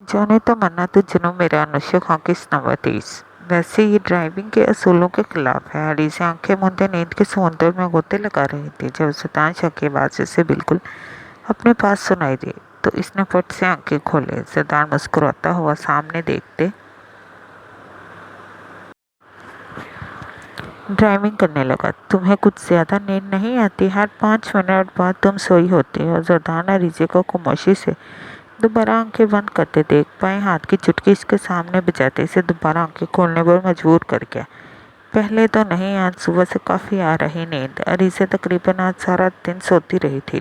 जाने तमन्ना तो जुनून मेरा अनुष्य खां की नवतीस। वैसे ये ड्राइविंग के असूलों के खिलाफ है। अली से आंखें मूंदे नींद के समुद्र में गोते लगा रही थी जब शतांश की आवाज़ से बिल्कुल अपने पास सुनाई दी तो इसने फट से आंखें खोले। जदान मुस्कुराता हुआ सामने देखते ड्राइविंग करने लगा। तुम्हें कुछ ज़्यादा नींद नहीं आती? हर 5 मिनट बाद तुम सोई होती हो। जदान रिजे को खामोशी से दोबारा आंखें बंद करते देख पाए हाथ की चुटकी इसके सामने बजाते इसे दोबारा आंखें खोलने पर मजबूर कर गया। पहले तो नहीं, आज सुबह से काफ़ी आ रही नींद। अरीसे तकरीबन आज सारा दिन सोती रही थी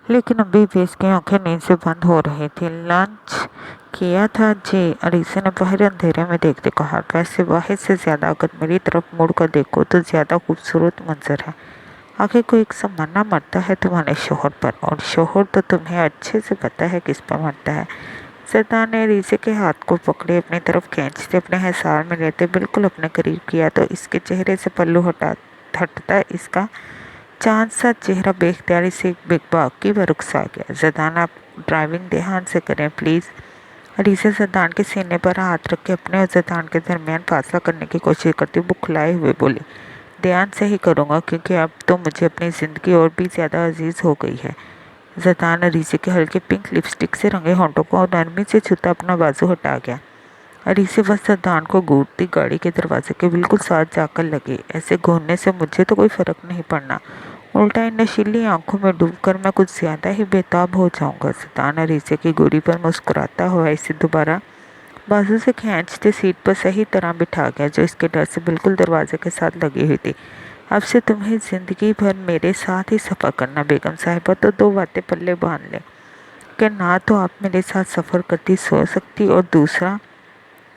लेकिन अभी भी इसकी आंखें नींद से बंद हो रही थी। लंच किया था जी? अरीसे ने बाहर अंधेरे में देखते कहा। वैसे बाहर से ज़्यादा अगर मेरी तरफ मुड़ कर देखो तो ज़्यादा खूबसूरत मंजर है। आखिर कोई एक ज़माना मरता है तुम्हारे शोहर पर, और शोहर तो तुम्हें अच्छे से पता है किस पर मरता है। सरदार ने रीजे के हाथ को पकड़े अपनी तरफ खींचते अपने हिसार में लेते बिल्कुल अपने करीब किया तो इसके चेहरे से पल्लू हटता इसका चांद सा चेहरा बेख्तियारी से एक बेबाक की रुख आ गया। जदान, आप ड्राइविंग ध्यान से करें प्लीज़। रीजे जदान के सीने पर हाथ रख के अपने और जदान के दरमियान फासला करने की कोशिश करती बुखलाए हुए बोली, ध्यान से ही करूँगा क्योंकि अब तो मुझे अपनी ज़िंदगी और भी ज़्यादा अजीज़ हो गई है। जदान अरीसे के हल्के पिंक लिपस्टिक से रंगे होंठों को नरमी से छूता अपना बाजू हटा गया। अरीसे बस जदान को घूरती गाड़ी के दरवाजे के बिल्कुल साथ जाकर लगे। ऐसे घूरने से मुझे तो कोई फ़र्क नहीं पड़ना, उल्टा इन नशीली आंखों में डूबकर मैं कुछ ज़्यादा ही बेताब हो जाऊंगा। जदान अरीसे की गोरी पर मुस्कुराता हुआ इसे दोबारा बाजू से खींचते सीट पर सही तरह बिठा गया जो इसके डर से बिल्कुल दरवाजे के साथ लगी हुई थी। अब से तुम्हें ज़िंदगी भर मेरे साथ ही सफ़र करना बेगम साहिबा। तो दो बातें पल्ले बांध लें कि ना तो आप मेरे साथ सफ़र करती सो सकती, और दूसरा,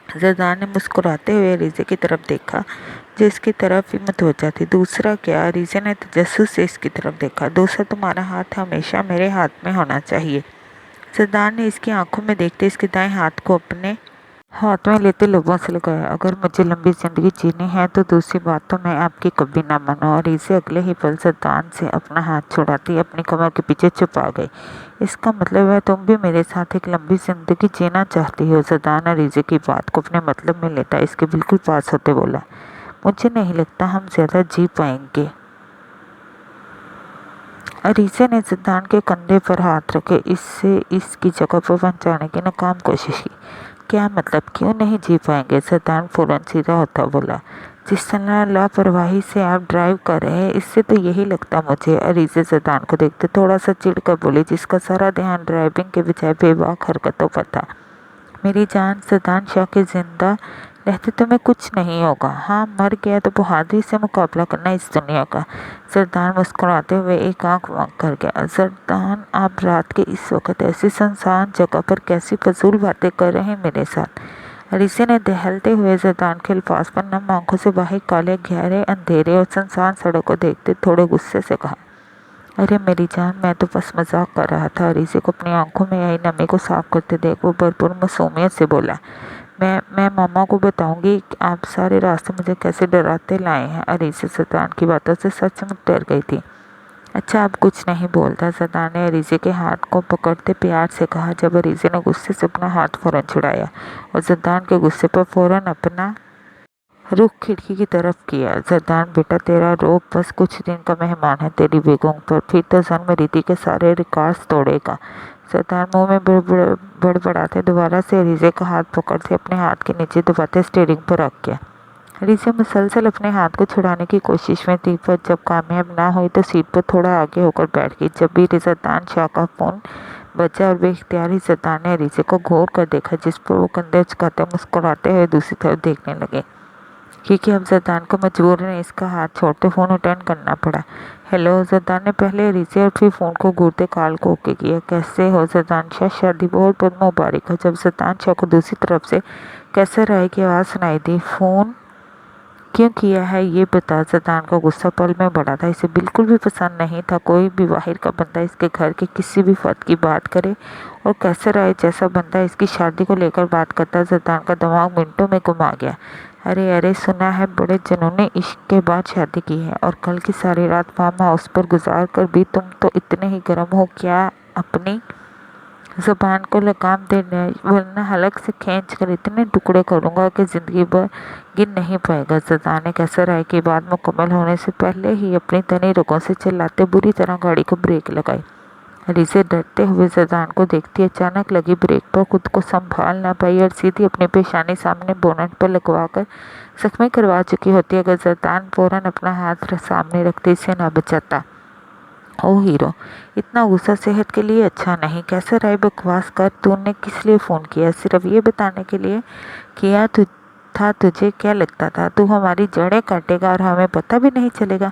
जरदान ने मुस्कुराते हुए रीजे की तरफ देखा जो इसकी तरफ ही मुतवज्जा थी। दूसरा क्या? रीजे ने तजस्सुस से इसकी तरफ देखा। दूसरा, तुम्हारा हाथ हमेशा मेरे हाथ में होना चाहिए। जरदान ने इसकी आंखों में देखते इसके दाएं हाथ को अपने हाथ में लेते लोगों से लगाया। अगर मुझे लंबी ज़िंदगी जीनी है तो दूसरी बात तो मैं आपकी कभी ना मानूं। और इसे अगले ही पल जरदान से अपना हाथ छुड़ाती अपनी कमर के पीछे छुपा गई। इसका मतलब है तुम भी मेरे साथ एक लंबी ज़िंदगी जीना चाहती हो? जरदान अरीजे की बात को अपने मतलब में लेता इसके बिल्कुल पास होते बोला, मुझे नहीं लगता हम ज़्यादा जी पाएंगे। अरीसे ने जरदान के कंधे पर हाथ रखे इससे इसकी जगह पर पहुंचाने की नाकाम कोशिश की। क्या मतलब? क्यों नहीं जी पाएंगे? जरदान फौरन सीधा होता बोला, जिस तरह लापरवाही से आप ड्राइव कर रहे हैं इससे तो यही लगता मुझे। अरीसे जरदान को देखते थोड़ा सा चिढ़कर बोली जिसका सारा ध्यान ड्राइविंग के बजाय बेबाक हरकतों पर था, मेरी जान जरदान शाह के जिंदा रहते तुम्हें कुछ नहीं होगा। हाँ, मर गया तो बहादुरी से मुकाबला करना इस दुनिया का। जरदान मुस्कुराते हुए एक आंख बंद कर गया। जरदान, आप रात के इस वक्त ऐसी सुनसान जगह पर कैसी फजूल बातें कर रहे हैं मेरे साथ? अरीसे ने दहलते हुए जरदान के अल्फाज पर नम आंखों से बाहर काले गहरे अंधेरे और सुनसान सड़क को देखते थोड़े गुस्से से कहा, अरे मेरी जान, मैं तो बस मजाक कर रहा था। अरीसे को अपनी आंखों में आई नमी को साफ करते देख वो भरपूर मासूमियत से बोला, मैं मामा को बताऊंगी कि आप सारे रास्ते मुझे कैसे डराते लाए हैं। अरीसे जरदान की बातों से सचमुच डर गई थी। अच्छा, अब कुछ नहीं बोलता? जरदान ने अरीसे के हाथ को पकड़ते प्यार से कहा जब अरीसे ने गुस्से से अपना हाथ फौरन छुड़ाया और जरदान के गुस्से पर फौरन अपना रुख खिड़की की तरफ किया। जरदान, बेटा तेरा रोब बस कुछ दिन का मेहमान है तेरी बेगम पर, फिर तो जन्म रीति के सारे रिकॉर्ड्स तोड़ेगा। जरदान मुंह में बड़बड़ाते दोबारा से अरीजे का हाथ पकड़ते अपने हाथ के नीचे दबाते स्टीयरिंग पर रख गया। अरीजे मुसलसल अपने हाथ को छुड़ाने की कोशिश में थी पर जब कामयाब ना हुई तो सीट पर थोड़ा आगे होकर बैठ गई। जब भी जरदान शाह का फ़ोन बचा और बेख्तियारी जरदान ने अरीजे को घूर कर देखा जिस पर वो कंधे उचकाते मुस्कुराते हुए दूसरी तरफ देखने लगे क्योंकि अब जरदान को मजबूरन इसका हाथ छोड़ते फ़ोन अटेंड करना पड़ा। हेलो। जरदान ने पहले अरीजे और फिर फ़ोन को घूरते कॉल को ओके किया। कैसे हो जरदान शाह? शादी बहुत बहुत मुबारक हो। जब जरदान शाह को दूसरी तरफ से कैसे राय की आवाज़ सुनाई दी, फ़ोन क्यों किया है ये बता। जरदान का गुस्सा पल में बढ़ा था। इसे बिल्कुल भी पसंद नहीं था कोई भी बाहर का बंदा इसके घर के किसी भी फर्द की बात करे, और कैसे राय जैसा बंदा इसकी शादी को लेकर बात करता। जरदान का दिमाग मिनटों में घुमा गया। अरे अरे, सुना है बड़े जुनूनी इश्क के बाद शादी की है, और कल की सारी रात फार्म हाउस पर गुजार कर भी तुम तो इतने ही गर्म हो। क्या अपनी ज़ुबान को लगाम देना, वरना हलक से खींच कर इतने टुकड़े करूँगा कि ज़िंदगी भर गिन नहीं पाएगा। ज़दान ने कैसर राय की बात मुकम्मल होने से पहले ही अपनी तनी रगों से चिल्लाते बुरी तरह गाड़ी को ब्रेक लगाई। अलीज़ा डरते हुए ज़दान को देखती अचानक लगी ब्रेक पर खुद को संभाल ना पाई और सीधी अपनी पेशानी सामने बोनट पर लगवाकर जख्मी करवा चुकी होती। अगर ज़दान फौरन अपना हाथ सामने रखते इसे ना बचाता। ओ हीरो, इतना गुस्सा सेहत के लिए अच्छा नहीं। कैसे राय बकवास कर, तूने किस लिए फ़ोन किया? सिर्फ ये बताने के लिए किया था? तुझे क्या लगता था तू हमारी जड़ें काटेगा और हमें पता भी नहीं चलेगा?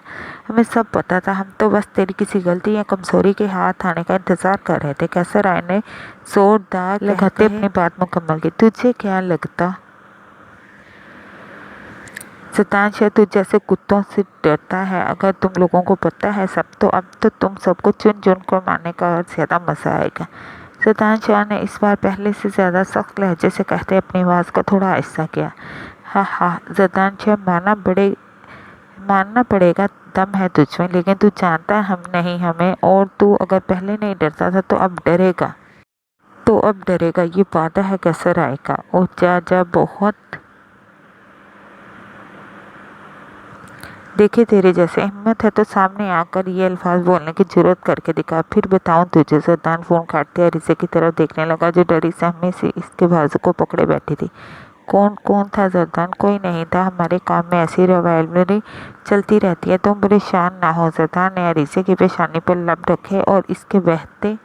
हमें सब पता था, हम तो बस तेरी किसी गलती या कमज़ोरी के हाथ आने का इंतज़ार कर रहे थे। कैसे राय ने जोरदार लगाते अपनी बात मुकम्मल की। तुझे क्या लगता? ज़दान शायद तुझ जैसे कुत्तों से डरता है। अगर तुम लोगों को पता है सब, तो अब तो तुम सबको चुन चुन कर मारने का और ज़्यादा मज़ा आएगा। ज़दान शाह ने इस बार पहले से ज़्यादा सख्त लहजे से कहते अपनी आवाज़ को थोड़ा आहिस्ता किया। हाँ हाँ ज़दान शाह, मानना पड़ेगा दम है तुझमें, लेकिन तू जानता है हम नहीं हमें, और तू अगर पहले नहीं डरता था तो अब डरेगा। ये वादा है कैसर राय का। ओ जा जा, बहुत देखे तेरे जैसे हिम्मत है तो सामने आकर ये अल्फाज बोलने की जुर्रत करके दिखा, फिर बताऊं तुझे। ज़दान फ़ोन काटते अरीज़ा की तरफ देखने लगा जो डरी सहमी से इसके बाजू को पकड़े बैठी थी। कौन था ज़दान? कोई नहीं था, हमारे काम में ऐसी रिवाइवलरी चलती रहती है, तुम परेशान ना हो। ज़दान ने अरीज़ा की पेशानी पर लब रखे और इसके बहते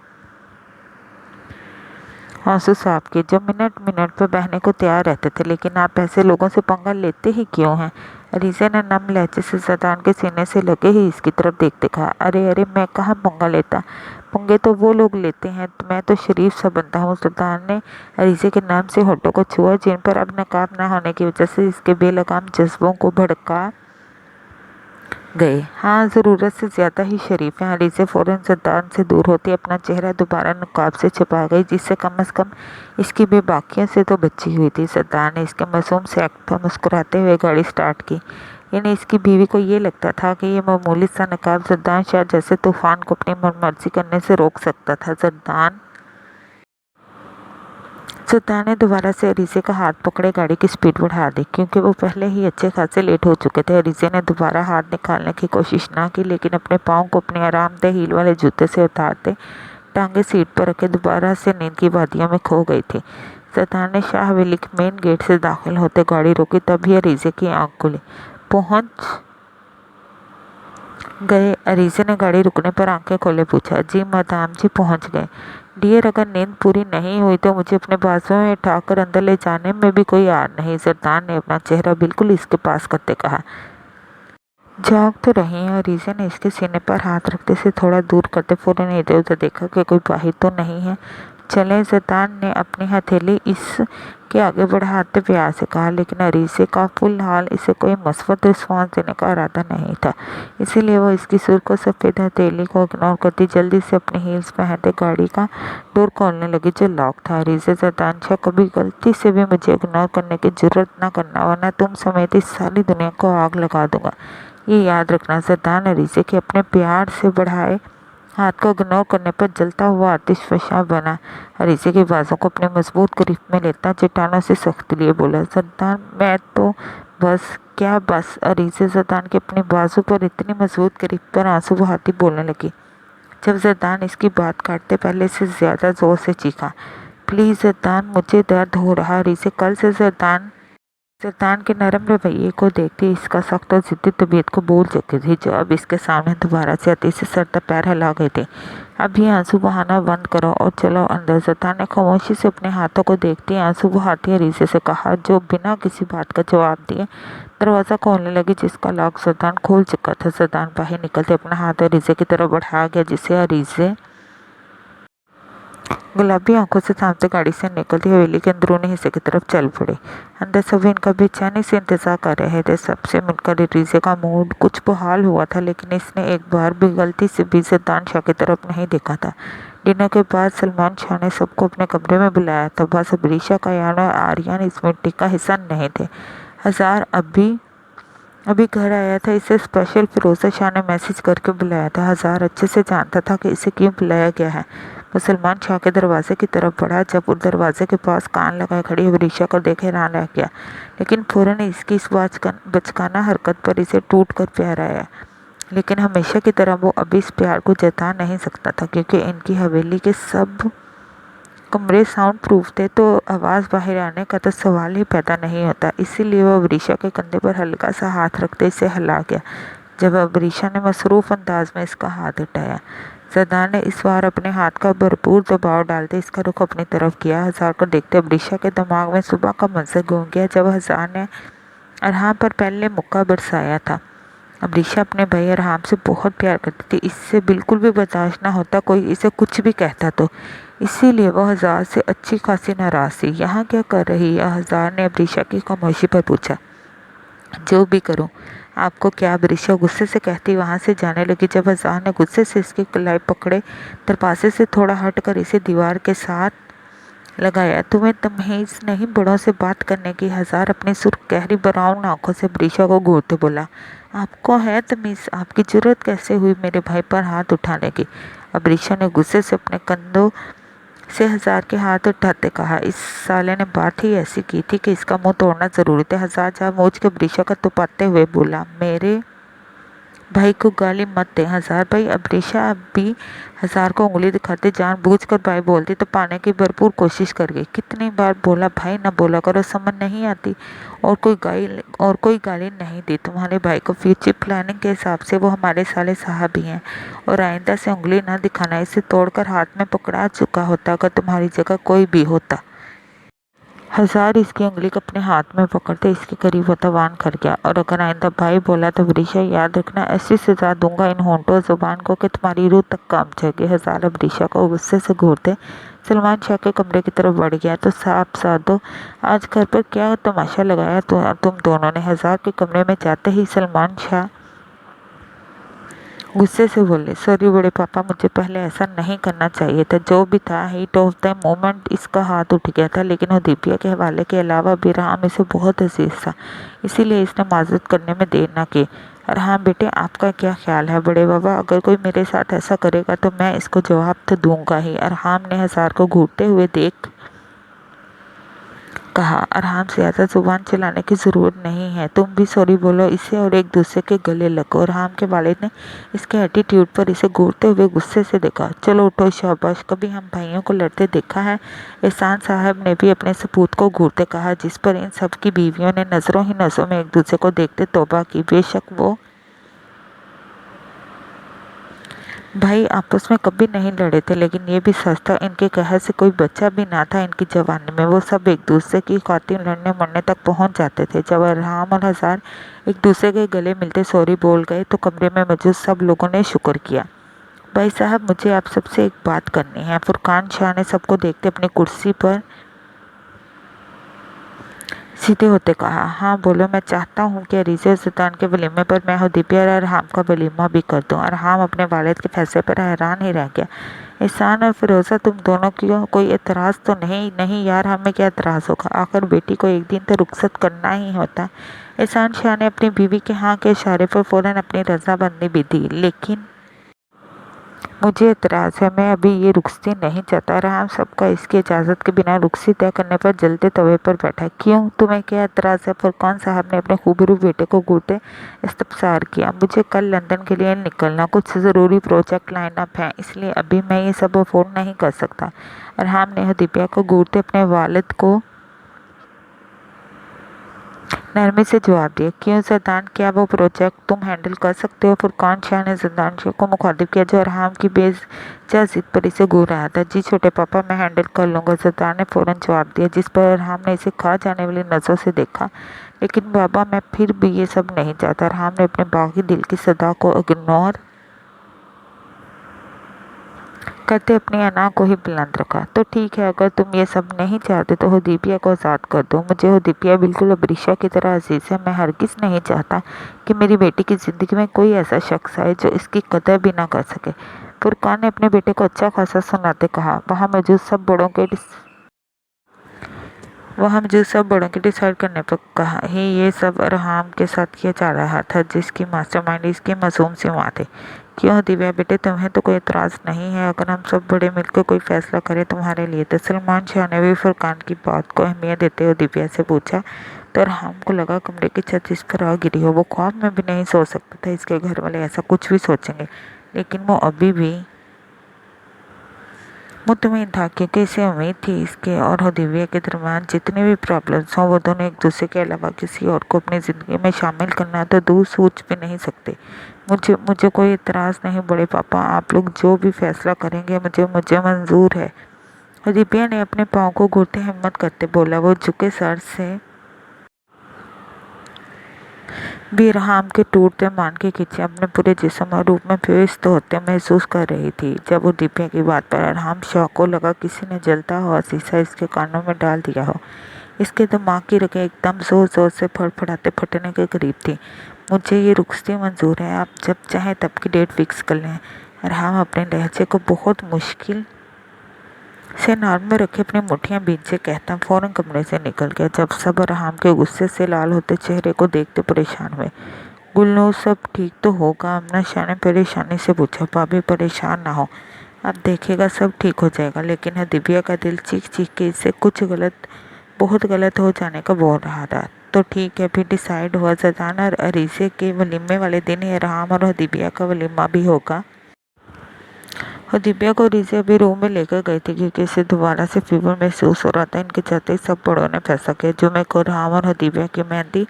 आंसू साफ किए, जो मिनट मिनट पर बहने को तैयार रहते थे। लेकिन आप ऐसे लोगों से पंगा लेते ही क्यों हैं? अरीज़ा ने नम लहजे से ज़दान के सीने से लगे ही इसकी तरफ देखते कहा। अरे मैं कहाँ पंगा लेता, पंगे तो वो लोग लेते हैं, मैं तो शरीफ सा बंदा हूँ। ज़दान ने अरीज़ा के नाम से होठों को छुआ, जिन पर अब नकाब ना होने की वजह से इसके बेलगाम जज्बों को भड़का गए। हाँ, ज़रूरत से ज़्यादा ही शरीफ हैं। अलीज़ा फ़ौरन ज़दान से दूर होती अपना चेहरा दोबारा नकाब से छिपा गई, जिससे कम से कम इसकी बेबाकियों से तो बची हुई थी। ज़दान ने इसके मासूम से एक्ट पर मुस्कुराते हुए गाड़ी स्टार्ट की। यानी इसकी बीवी को ये लगता था कि ये मामूली सा नकाब ज़दान शायद जैसे तूफ़ान को अपनी मनमर्जी करने से रोक सकता था। ज़दान ने दोबारा से अरीज़ा का हाथ पकड़े गाड़ी की स्पीड बढ़ा दी, क्योंकि वो पहले ही अच्छे खासे लेट हो चुके थे। अरीज़ा ने दोबारा हाथ निकालने की कोशिश ना की, लेकिन अपने पाँव को अपने आरामदेह हील वाले जूते से उतारते टांगे सीट पर रखे दोबारा से नींद की वादियों में खो गई थी। ज़दान ने शाह वेली के मेन गेट से दाखिल होते गाड़ी रोकी, तभी अरीज़ा की आँख खुली। पहुँच गए? अरीज़ा ने गाड़ी रुकने पर आंखें खोले पूछा। जी मदाम जी, पहुँच गए। डियर, अगर नींद पूरी नहीं हुई तो मुझे अपने बाजुओं में उठाकर अंदर ले जाने में भी कोई आर नहीं। ज़दान ने अपना चेहरा बिल्कुल इसके पास करते कहा। जाग तो रही हैं। अरीज़ा ने इसके सीने पर हाथ रखते से थोड़ा दूर करते फ़ौरन इधर उधर देखा कि कोई बाहर तो नहीं है। चलें? ज़दान ने अपनी हथेली इसके आगे बढ़ाते प्यार से कहा, लेकिन अरीज़ा का फ़िलहाल इसे कोई मस्बत रिस्पॉन्स देने का इरादा नहीं था, इसीलिए वो इसकी सुर को सफ़ेद हथेली को इग्नोर करती जल्दी से अपनी हील्स पहनते गाड़ी का डोर खोलने लगी जो लॉक था। अरीज़ा, ज़दान शाह, कभी गलती से भी मुझे इग्नोर करने की ज़रूरत ना करना, वरना तुम समेत इस सारी दुनिया को आग लगा दूंगा, ये याद रखना। ज़दान अरीज़ा के अपने प्यार से बढ़ाए हाथ को इग्नोर करने पर जलता हुआ आतिशफ़शा बना। अरीज़ा के बाजों को अपने मजबूत गिरफ्त में लेता चट्टानों से सख्ती लिए बोला। ज़दान, मैं तो बस। क्या बस? अरीज़ा ज़दान के अपने बाजू पर इतनी मजबूत गिरफ्त पर आंसू बहाती बोलने लगी, जब ज़दान इसकी बात काटते पहले से ज़्यादा ज़ोर से चीखा। प्लीज़ ज़दान, मुझे दर्द हो रहा। अरीज़ा, कल से ज़दान के नरम रवैये को देखती इसका सख्त और ज़िद्दी तबीयत को भूल चुकी थी, जो अब इसके सामने दोबारा से अति से सर तक पैर हिला गई थी। अब ये आंसू बहाना बंद करो और चलो अंदर। ज़दान ने खामोशी से अपने हाथों को देखती आंसू बहाती अरीज़ा से कहा, जो बिना किसी बात का जवाब दिए दरवाज़ा खोलने लगी, जिसका लॉक ज़दान खोल चुका था। ज़दान बाहर निकलते अपना हाथ अरीज़ा की तरफ बढ़ा गया, जिसे अरीज़ा गुलाबी आंखों से थामते गाड़ी से निकलती हवेली के अंदरूनी हिस्से की तरफ चल पड़े। अंदर सभी इनका बेचैनी से इंतजार कर रहे थे। सबसे मिलकर अरीज़ा का मूड कुछ बहाल हुआ था, लेकिन इसने एक बार भी गलती से भी ज़दान शाह की तरफ नहीं देखा था। डिनर के बाद सलमान शाह ने सबको अपने कमरे में बुलाया था। बस अबरीशा का यान और आर्यन इस मीटिंग का हिस्सा नहीं थे। हज़ार अभी घर आया था, इसे स्पेशल फिरोज़ा शाह ने मैसेज करके बुलाया था। हज़ार अच्छे से जानता था कि इसे क्यों बुलाया गया है, वो सलमान शाह के दरवाजे की तरफ बढ़ा। जब वो दरवाजे के पास कान लगाए खड़ी अबरीशा को देख हैरान रह गया, लेकिन फौरन इसकी इस बचकाना हरकत पर इसे टूट कर प्यार आया। लेकिन हमेशा की तरह वो अभी इस प्यार को जता नहीं सकता था, क्योंकि इनकी हवेली के सब कमरे साउंड प्रूफ थे, तो आवाज़ बाहर आने का तो सवाल ही पैदा नहीं होता। इसीलिए वो अबरीशा के कंधे पर हल्का सा हाथ रखते इसे हिला गया। जब अबरीशा ने मसरूफ़ अंदाज में इसका हाथ उठाया, ज़ैदान ने इस बार अपने हाथ का भरपूर दबाव डालते इसका रुख अपनी तरफ किया। हजार को देखते अबरीशा के दिमाग में सुबह का मंजर घूम गया, जब हजार ने अरहाम पर पहले मुक्का बरसाया था। अबरीशा अपने भाई अरहाम से बहुत प्यार करती थी, इससे बिल्कुल भी बर्दाश्त ना होता कोई इसे कुछ भी कहता तो। इसीलिए वह हजार से अच्छी खासी नाराज़ थी। यहाँ क्या कर रही है? हजार ने अबरीशा की खामोशी पर पूछा। जो भी करूं, आपको क्या? अबरीशा गुस्से से कहती वहां से जाने लगी। जब हजार ने गुस्से से इसकी कलाई पकड़े, दरवाजे से थोड़ा हटकर इसे दीवार के साथ लगाया। तुम्हें तमीज़ नहीं बड़ों से बात करने की? हजार अपनी सुर्ख गहरी ब्राउन आंखों से अबरीशा को घूरते बोला। आपको है तमीज़? आपकी जरूरत कैसे हुई मेरे भाई पर हाथ उठाने की? अबरीशा ने गुस्से से अपने कंधों से हजार के हाथ उठाते कहा। इस साले ने बात ही ऐसी की थी कि इसका मुंह तोड़ना जरूरी था। हजार जहाँ मोच के अबरीशा का तुपाते हुए बोला, मेरे भाई को गाली मत दे हजार भाई। अबरीशा अब भी हजार को उंगली दिखाते जानबूझकर भाई बोलती तो पाने की भरपूर कोशिश कर गई। कितनी बार बोला भाई ना बोला करो, समझ नहीं आती? और कोई गाली नहीं दी तुम्हारे भाई को। फ्यूचर प्लानिंग के हिसाब से वो हमारे साले साहब ही हैं, और आइंदा से उंगली ना दिखाना। इसे तोड़कर हाथ में पकड़ा चुका होता अगर तुम्हारी जगह कोई भी होता। हजार इसकी उंगली को अपने हाथ में पकड़ते इसके करीब वातावान कर गया। और अगर आइंदा भाई बोला तो अबरीशा याद रखना, ऐसी सजा दूंगा इन होंठों जुबान को कि तुम्हारी रूह तक काम जाएगी। हजार अबरीशा को गुस्से से घूरते सलमान शाह के कमरे की तरफ बढ़ गया। तो साहब साधो, आज घर पर क्या तमाशा लगाया तुम दोनों ने? हजार के कमरे में जाते ही सलमान शाह गुस्से से बोले, सॉरी बड़े पापा, मुझे पहले ऐसा नहीं करना चाहिए था। जो भी था हीट ऑफ द मोमेंट इसका हाथ उठ गया था, लेकिन हुदैबिया के हवाले के अलावा भी अरहाम इसे बहुत अजीज था, इसीलिए इसने माजरत करने में देर न की। अरहाम बेटे, आपका क्या ख्याल है? बड़े बाबा, अगर कोई मेरे साथ ऐसा करेगा तो मैं इसको जवाब तो दूंगा ही। अरहाम ने हजार को घूरते हुए देख कहा। अरहाम, ज़्यादा जुबान चलाने की ज़रूरत नहीं है, तुम भी सॉरी बोलो इसे और एक दूसरे के गले लगो। अरहाम के वालिद ने इसके एटीट्यूड पर इसे घूरते हुए गुस्से से देखा। चलो उठो शाबाश, कभी हम भाइयों को लड़ते देखा है? एहसान साहब ने भी अपने सपूत को घूरते कहा, जिस पर इन सब की बीवियों ने नज़रों ही नज़रों में एक दूसरे को देखते तौबा की। बेशक वो भाई आपस में कभी नहीं लड़े थे, लेकिन ये भी सच था इनके कहर से कोई बच्चा भी ना था इनकी जवानी में। वो सब एक दूसरे की खातिर लड़ने मरने तक पहुंच जाते थे। जब अरहाम और हजार एक दूसरे के गले मिलते सॉरी बोल गए तो कमरे में मौजूद सब लोगों ने शुक्र किया। भाई साहब, मुझे आप सबसे एक बात करनी है। फुरकान शाह ने सबको देखते अपनी कुर्सी पर सीधे होते कहा। हाँ बोलो। मैं चाहता हूँ कि अरीज़े सुल्तान के वलीमे पर मैं हुदैबिया और अरहाम का वलीमा भी कर दूँ। अरहाम अपने वालिद के फैसले पर हैरान ही रह गया। एहसान और फिरोज़ा, तुम दोनों की कोई एतराज़ तो नहीं? नहीं यार, हमें क्या एतराज़ होगा, आखिर बेटी को एक दिन तो रुखसत करना ही होता। एहसान शाह ने अपनी बीवी के हाँ के इशारे पर फ़ौरन अपनी रजामंदी भी दी। लेकिन मुझे एतराज़ है, मैं अभी ये रुखसती नहीं चाहता। अरहाम सबका इसकी इजाज़त के बिना रुखसती तय करने पर जलते तवे पर बैठा। क्यों, तुम्हें क्या एतराज़ है? फुरकान साहब ने अपने खूबरू बेटे को घूरते इस्तफसार किया। मुझे कल लंदन के लिए निकलना, कुछ ज़रूरी प्रोजेक्ट लाइन अप हैं, इसलिए अभी मैं ये सब अफोर्ड नहीं कर सकता। अरहाम ने हुदैबिया को घूरते अपने वालिद को नरमी से जवाब दिया। क्यों ज़ैदान, क्या वो प्रोजेक्ट तुम हैंडल कर सकते हो? फुरकान शाह ने ज़ैदान शाह को मुखातिब किया, जो अरहाम की बेवजह जिद पर इसे घूर रहा था। जी छोटे पापा, मैं हैंडल कर लूँगा, ज़ैदान ने फ़ौरन जवाब दिया, जिस पर अरहाम ने इसे खा जाने वाली नज़रों से देखा। लेकिन बाबा, मैं फिर भी ये सब नहीं चाहता। अरहाम ने अपने बागी दिल की सदा को इग्नोर करते अपनी अना को ही बुलंद रखा। तो ठीक है, अगर तुम ये सब नहीं चाहते तो हुदैबिया को आज़ाद कर दो। मुझे हुदैबिया बिल्कुल अबरीशा की तरह अजीज़ है। मैं हरगिज़ नहीं चाहता कि मेरी बेटी की ज़िंदगी में कोई ऐसा शख्स आए जो इसकी कदर भी ना कर सके। फुरकान ने अपने बेटे को अच्छा खासा सुनाते कहा। वहाँ मौजूद सब बड़ों के डिसाइड करने पर कहा ही ये सब अरहाम के साथ किया जा रहा था, जिसकी मास्टरमाइंड इसके मासूम से माँ थे। क्यों दिव्या बेटे, तुम्हें तो कोई एतराज़ नहीं है अगर हम सब बड़े मिलकर कोई फैसला करें तुम्हारे लिए? तो सलमान शाह ने भी फुरकान की बात को अहमियत देते हुए दिव्या से पूछा। तो अरहाम को लगा कमरे की छत इस पर आ गिरी हो। वो ख्वाब में भी नहीं सोच सकता था इसके घर वाले ऐसा कुछ भी सोचेंगे, लेकिन वो अभी भी मुतमईन था क्योंकि इसे उम्मीद थी इसके और दिव्या के दरमियान जितनी भी प्रॉब्लम्स हों वो दोनों एक दूसरे के अलावा किसी और को अपनी ज़िंदगी में शामिल करना तो दूर सोच भी नहीं सकते। मुझे कोई इतराज़ नहीं बड़े पापा, आप लोग जो भी फैसला करेंगे मुझे मुझे मंजूर है। दिव्या ने अपने पाँव को घुटते हिम्मत करते बोला। वो झुके सर से भी अरहाम के टूटते मान के खींचे अपने पूरे जिस्म और रूप में व्यस्त होते महसूस कर रही थी। जब वो दिव्या की बात पर अरहाम शाह को लगा किसी ने जलता हुआ शीशा इसके कानों में डाल दिया हो। इसके दिमाग की रगें एकदम जोर जोर से फड़फड़ाते फटने के करीब थी। मुझे ये रुखसती मंजूर है, आप जब चाहें तब की डेट फिक्स कर लें। अरहाम अपने लहजे को बहुत मुश्किल से नाक में रखे अपनी मुठ्ठियां भींचे कहता फौरन कमरे से निकल गया। जब सब अरहाम के गुस्से से लाल होते चेहरे को देखते परेशान हुए। गुलनूर, सब ठीक तो होगा? आमना शाह ने परेशानी से पूछा। भाभी परेशान ना हो, अब देखिएगा सब ठीक हो जाएगा। लेकिन दिव्या का दिल चीख चीख के इससे कुछ गलत, बहुत गलत हो जाने का बोल रहा था। तो ठीक है, फिर डिसाइड हुआ जदान और अरीसे के वलीमे वाले दिन ही अरहाम और दिव्या का वलीमा भी होगा। और दिव्या को रीजे अभी रूम में लेकर गई थी क्योंकि इसे दोबारा से फीवर महसूस हो रहा था। इनके चलते ही सब बड़ों ने फैसला किया जुमे को अरहाम और दिव्या की मेहंदी,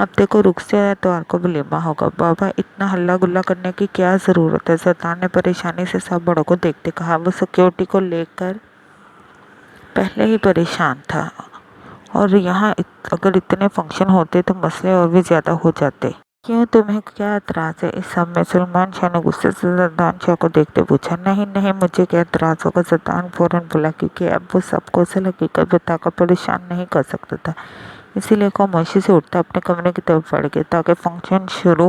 हफ्ते को रुख से एतवार को वलीमा होगा। बाबा, इतना हल्ला गुल्ला करने की क्या ज़रूरत है? सरदार ने परेशानी से सब बड़ों को देखते कहा। वो सिक्योरिटी को लेकर पहले ही परेशान था और यहाँ अगर इतने फंक्शन होते तो मसले और भी ज़्यादा हो जाते। क्यों, तुम्हें क्या एतराज़ है इस सब में? सलमान शाह ने गुस्से से जरदान शाह को देखते पूछा। नहीं नहीं, मुझे क्या एतराज़ होगा? जरदान फौरन बोला क्योंकि अब वो सबको असल हकीकत बताकर परेशान नहीं कर सकता था। इसीलिए खामोशी से उठता अपने कमरे की तरफ बढ़ गया ताकि फंक्शन शुरू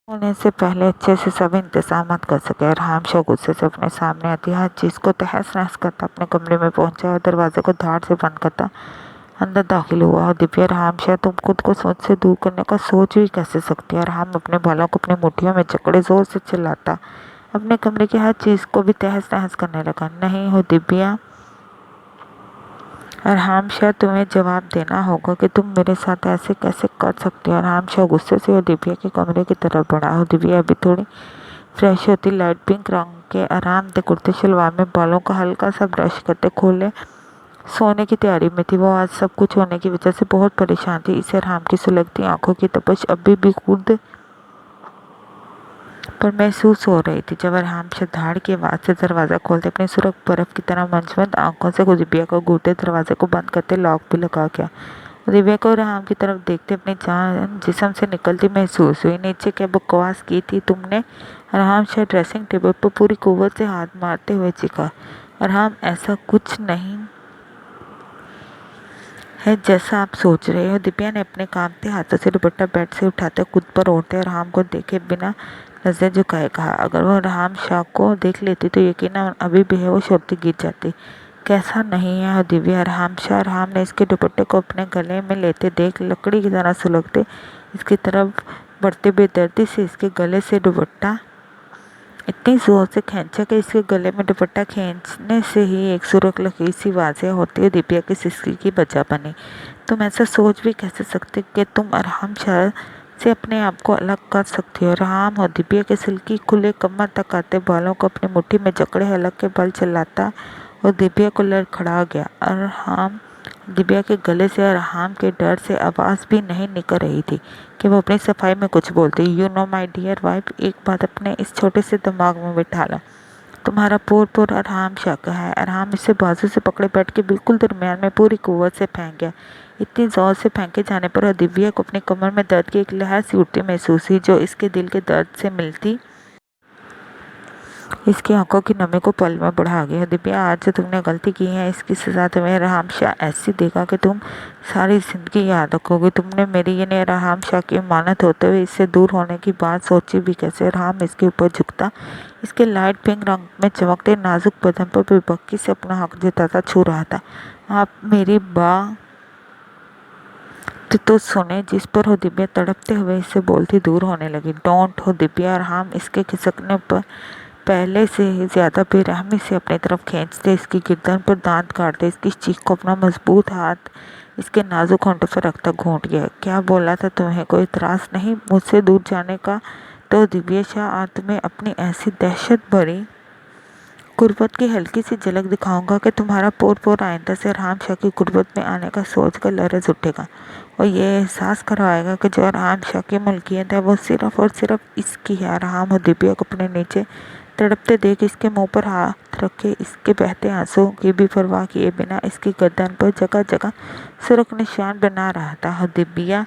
होने से पहले अच्छे से सब इंतजाम कर सके। अरहाम शाह गुस्से से अपने सामने आती हर चीज़ को तहस नहस करता अपने कमरे में पहुंचा और दरवाजे को धाड़ से बंद करता अंदर दाखिल हुआ। और दिव्या, अरहाम शाह, तुम खुद को सोच से दूर करने का सोच भी कैसे सकती है? अरहाम अपने बालों को अपनी मुट्ठियों में जकड़े जोर से चिल्लाता अपने कमरे की हर चीज़ को भी तहस नहस करने लगा। नहीं हो दिव्या, अरहाम शाह, तुम्हें जवाब देना होगा कि तुम मेरे साथ ऐसे कैसे कर सकते हो? अरहाम शाह गुस्से से और दिव्या के कमरे की तरफ बढ़ा। और दिव्या अभी थोड़ी फ्रेश होती लाइट पिंक रंग के आरामदेह कुर्ते शलवार में बालों का हल्का सा ब्रश करते खोले सोने की तैयारी में थी। वो आज सब कुछ होने की वजह से बहुत परेशान थी। इसे अरहाम की सुलगती आंखों की तपश अभी भी खुद पर महसूस हो रही थी। जब अरहाम धाड़ की आवाज़ से दरवाज़ा खोलते अपनी सुरख बर्फ की तरह मंजमंद आंखों से दिव्या को घूरते दरवाजे को बंद करते लॉक भी लगा गया। दिव्या को अरहाम की तरफ देखते अपनी जान जिस्म से निकलती महसूस हुई। नीचे क्या बकवास की थी तुमने? अरहाम शाह ड्रेसिंग टेबल पर पूरी कुव्वत से हाथ मारते हुए चीखा। अरहाम, ऐसा कुछ नहीं है जैसा आप सोच रहे हो। दिव्या ने अपने कांपते हाथों से दुपट्टा बेड से उठाते खुद पर ओढ़ते अरहाम को देखे बिना नजर झुकाए कहा। अगर वो अरहाम शाह को देख लेती तो यकीनन अभी बेहोश होती गिर जाती। कैसा नहीं है दिव्या? अरहाम शाह, अरहाम ने इसके दुपट्टे को अपने गले में लेते देख लकड़ी की तरह सुलगते इसकी तरफ बढ़ते बेदर्दी से इसके गले से दुपट्टा इतनी जोर से खींचा कि इसके गले में दुपट्टा खींचने से ही एक सुर्ख लकीर सी वाज़ेह होती हुई दिव्या की सिसकी की वजह बनी। तुम ऐसा सोच भी कैसे सकते कि तुम अरहाम शाह से अपने आप को अलग कर सकती हो? अरहाम और दिव्या के सिल्की खुले कमर तक आते बालों को अपनी मुट्ठी में जकड़े हलक के बल चिल्लाता और दिव्या को लड़खड़ा गया। अरहाम, दिव्या के गले से अरहाम के डर से आवाज़ भी नहीं निकल रही थी कि वो अपनी सफाई में कुछ बोलती। You know my dear wife, एक बात अपने इस छोटे से दिमाग में बिठा लो, तुम्हारा पोर पोर अरहाम शाह का है। अरहाम इसे बाजू से पकड़े बैठ के बिल्कुल दरमियान में पूरी कुव्वत से फेंक गया। इतनी जोर से फेंके जाने पर दिव्या को अपनी कमर में दर्द की एक लहर सी उठती महसूस हुई जो इसके दिल के दर्द से मिलती इसकी आंखों की नमी को पल में बढ़ा गया। दिव्या, आज जो तुमने गलती की है इसकी सज़ा तुम्हें अरहाम शाह ऐसी देगा कि तुम सारी ज़िंदगी याद रखोगे। तुमने मेरी यानी अरहाम शाह की अमानत होते हुए इससे दूर होने की बात सोची भी कैसे? अरहाम इसके ऊपर झुकता इसके लाइट पिंक रंग में चमकते नाजुक बदन पर बेबकी से अपना हक जताता छू रहा था। आप मेरी तो सुने, जिस पर हो दिव्या तड़पते हुए इससे बोलती दूर होने लगी। डोंट हो दिव्या। अरहाम इसके खिसकने पर पहले से ही ज्यादा बेरहमी से अपनी तरफ खींचते, इसकी गर्दन पर दांत काटते, इसकी चीख को अपना मजबूत हाथ इसके नाजुक होंठों पर रखता घूंट गया। क्या बोला था तुम्हें? कोई त्रास नहीं मुझसे दूर जाने का? तो दिव्या शाह आज तुम्हें अपनी ऐसी दहशत भरी गुर्बत की हल्की सी झलक दिखाऊंगा कि तुम्हारा पोर पोर आइंदा से अरहाम शाह की गुर्बत में आने का सोच कर लरज उठेगा, और ये एहसास करवाएगा कि जो अरहाम शाह की मुल्कियत है वो सिर्फ और सिर्फ इसकी है। अरहाम और दिव्या को अपने नीचे तड़पते देख इसके मुंह पर हाथ रखे इसके बहते आंसुओं की भी परवाह किए बिना इसकी गर्दन पर जगह जगह सुर्ख निशान बना रहा था। और दिव्या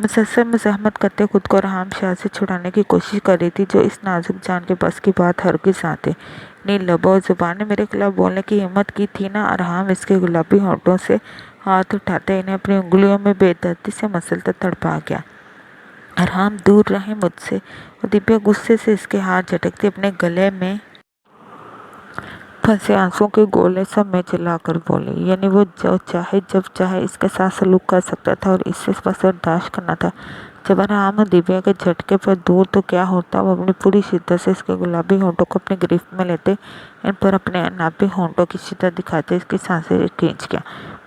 मुसलसल मज़ाहमत करते खुद को अरहाम शाह से छुड़ाने की कोशिश कर रही थी, जो इस नाजुक जान के बस की बात हरगिज़ ना थी। नी लबों और ज़ुबान ने मेरे खिलाफ बोलने की हिम्मत की थी ना? अरहाम इसके गुलाबी होंठों से हाथ उठाते इन्हें अपनी उंगलियों में बेदर्दी से मसलता तड़पा गया। अरहाम दूर रहे मुझसे। और दिव्या गुस्से से इसके हाथ झटकती अपने गले में फंसे आंसुओं के गोले सब में चलाकर बोली, यानी वो जो चाहे जब चाहे इसके साथ सलूक कर सकता था और इससे बस बर्दाश्त करना था। जब अरहाम दिव्या के झटके पर दूर तो क्या होता, वो अपनी पूरी शिद्दत से इसके गुलाबी होंठों को अपनी गिरफ्त में लेते, इन पर अपने अनाबी होंठों की शिद्दत दिखाते इसकी सांसें खींच गया।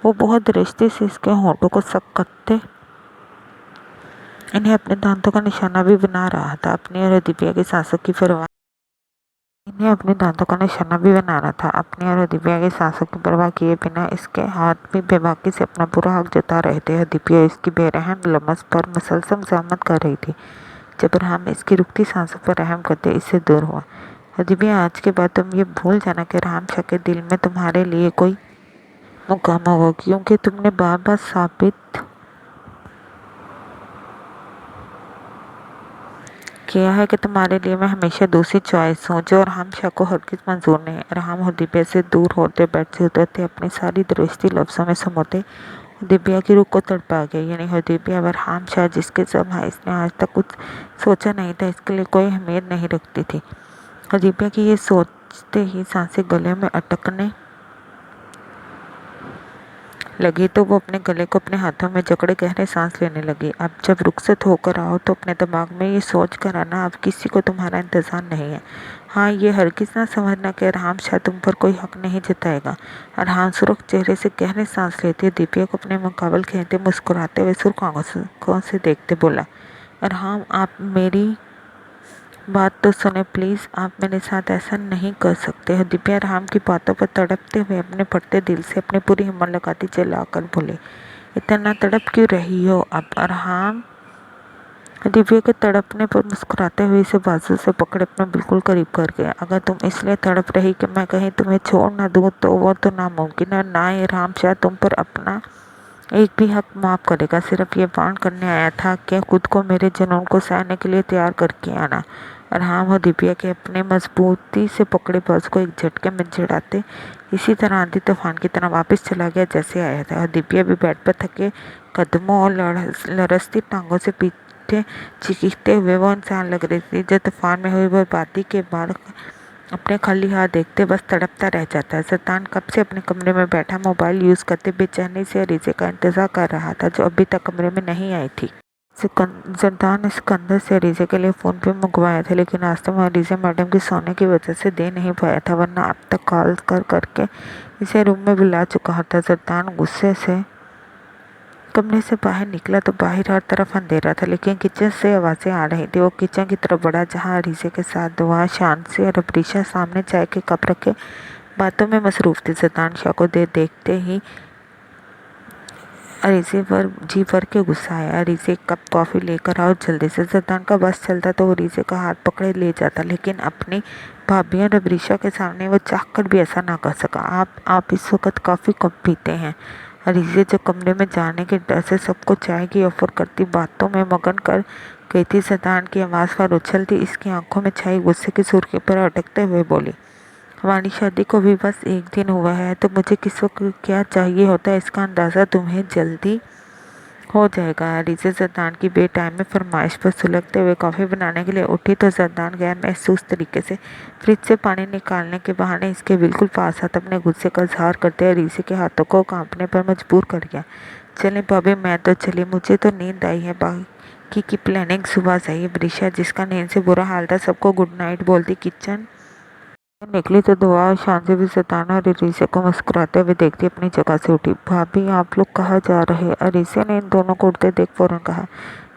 वो बहुत दृष्टि से इसके होंठों को सख्त करते इन्हें अपने दांतों का निशाना भी बना रहा था। अपनी और दिव्या की सांसों की परवाह इन्हें अपने दांतों का निशाना भी बना रहा था। अपनी और दिव्या की सांसों की परवाह किए बिना इसके हाथ भी बेबाकी से अपना पूरा हक जता रहे थे। दिव्या इसकी बेरहम लमस पर मुसलसल मज़ाहमत कर रही थी। जब अरहाम इसकी रुकती सांसों पर रहम करते इससे दूर हुआ। दिव्या, आज के बाद तुम ये भूल जाना कि अरहाम शाह के दिल में तुम्हारे लिए कोई मुकाम होगा, क्योंकि तुमने बार बार साबित किया है कि तुम्हारे लिए मैं हमेशा दूसरी चॉइस हूँ, जो अरहाम शाह को हरगिज़ मंजूर नहीं है। अरहाम और दिव्या से दूर होते बैठ से उतरते अपनी सारी दृष्टि लफ्ज़ों में समोते दिव्या की रूह को तड़पा गया। यानी दिव्या अब अरहाम शाह जिसके जमा इसने आज तक कुछ सोचा नहीं था, इसके लिए कोई अहमियत नहीं रखती थी। और दिव्या की ये सोचते ही सांसें गले में अटकने लगी, तो वो अपने गले को अपने हाथों में जकड़े गहरे सांस लेने लगी। अब जब रुखसत होकर आओ तो अपने दिमाग में ये सोच कर आना अब किसी को तुम्हारा इंतज़ार नहीं है। हाँ, ये हरगिज़ ना समझना कि अरहाम शाह तुम पर कोई हक नहीं जताएगा। अरहाम सुर्ख चेहरे से गहरे सांस लेते दिव्या को अपने मुकाबल खींचते मुस्कुराते हुए सुर्ख आंखों से देखते बोला, अरहाम आप मेरी बात तो सुने प्लीज़, आप मेरे साथ ऐसा नहीं कर सकते। दिव्या अरहाम की बातों पर तड़पते हुए अपने फटते दिल से अपनी पूरी हिम्मत लगाती चिल्लाकर बोले, इतना तड़प क्यों रही हो? अब अरहाम दिव्या के तड़पने पर मुस्कुराते हुए इसे बाजू से पकड़े अपने बिल्कुल करीब कर गया। अगर तुम इसलिए तड़प रही कि मैं कहीं तुम्हें छोड़ ना दूँ तो वो तो नामुमकिन है। ना ही अरहाम शाह तुम पर अपना एक भी हक माफ़ करेगा। सिर्फ ये बांध करने आया था कि खुद को मेरे जुनून को सहने के लिए तैयार करके आना। अरहाम और दिव्या के अपने मजबूती से पकड़े बाजू को एक झटके में चिढ़ाते इसी तरह आंधी तूफान की तरह वापस चला गया जैसे आया था। और दिव्या भी बेड पर थके कदमों और लरसती टांगों से पीछे चीखते हुए वो इंसान लग रही थी जो तूफान में हुई बर्बादी के बाद अपने खाली हाथ देखते बस तड़पता रह जाता है। सरतान कब से अपने कमरे में बैठा मोबाइल यूज़ करते बेचैनी से अरीज़े का इंतज़ार कर रहा था, जो अभी तक कमरे में नहीं आई थी। सरदार ने सिकंदर से अरीज़े के लिए फ़ोन पे मंगवाया था, लेकिन आज तक अरीज़ा मैडम की सोने की वजह से दे नहीं पाया था, वरना अब तक कॉल कर करके इसे रूम में बुला चुका था। सरदार गुस्से से कमरे से बाहर निकला तो बाहर हर तरफ अंधेरा था, लेकिन किचन से आवाज़ें आ रही थी। वो किचन की तरफ बढ़ा जहाँ अरीज़े के साथ दुआ शान से और अबरीशा सामने चाय के कप रखे बातों में मसरूफ़ थी। सरदार शाह को देखते ही अरीज़े पर जी भर के गुस्सा आया। अरीज़े एक कप कॉफ़ी लेकर आओ जल्दी से। सरदार का बस चलता तो अरीज़े का हाथ पकड़े ले जाता, लेकिन अपनी भाभी और अबरीशा के सामने वो चाह कर भी ऐसा ना कर सका। आप इस वक्त कॉफ़ी कब पीते हैं? अरीज़े जो कमरे में जाने के डर से सबको चाय की ऑफ़र करती बातों में मगन कर गई थी। सरदार की आवाज़ पर उछलती इसकी आंखों में छाई गुस्से की सुर्खी पर अटकते हुए बोली, हमारी शादी को भी बस एक दिन हुआ है, तो मुझे किस वक्त क्या चाहिए होता है इसका अंदाज़ा तुम्हें जल्दी हो जाएगा। अरीज़ा जरदान की बेटाइम में फरमाइश पर सुलगते हुए कॉफ़ी बनाने के लिए उठी तो जरदान गैर महसूस तरीके से फ्रिज से पानी निकालने के बहाने इसके बिल्कुल पास हाथ अपने गुस्से का इजहार करते अरीज़े के हाथों को कांपने पर मजबूर कर गया। चलें भाभी, मैं तो चली, मुझे तो नींद आई है, बाकी की प्लानिंग सुबह चाहिए। वृषा, जिसका नींद से बुरा हाल था, सबको गुड नाइट बोलती किचन निकली तो दुआ और शान से भी सताना और अरीज़ा को मुस्कुराते हुए देखती अपनी जगह से उठी। भाभी, आप लोग कहाँ जा रहे हैं? अरीज़ा ने इन दोनों को उठते देख फौरन कहा।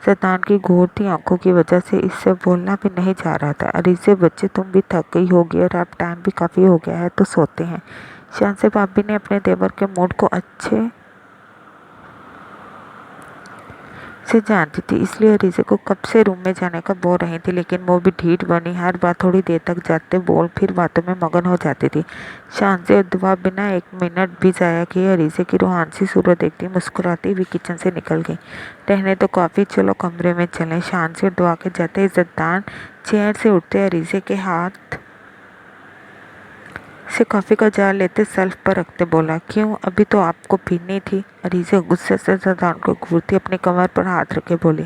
सतान की घूरती आंखों की वजह से इससे बोलना भी नहीं जा रहा था। अरीज़ा, बच्चे, तुम भी थक गई होगी और अब टाइम भी काफ़ी हो गया है, तो सोते हैं। शान से भाभी ने अपने देवर के मूड को अच्छे से जानती थी, इसलिए अरीज़ा को कब से रूम में जाने का बोल रही थी, लेकिन वो भी ढीठ बनी हर बार थोड़ी देर तक जाते बोल फिर बातों में मगन हो जाती थी। शान से और दुआ बिना एक मिनट भी जाया किए अरीज़ा की रूहानी सी सूरत देखती मुस्कुराती हुई किचन से निकल गई। रहने तो काफ़ी, चलो कमरे में चलें। शान से और दुआ के जाते इज्जतदार चेयर से उठते अरीज़ा के हाथ से कॉफ़ी का जार लेते शेल्फ पर रखते बोला, क्यों, अभी तो आपको पीनी थी? अरीज़ा गुस्से से जरदान को घूरती अपनी कमर पर हाथ रखे बोली,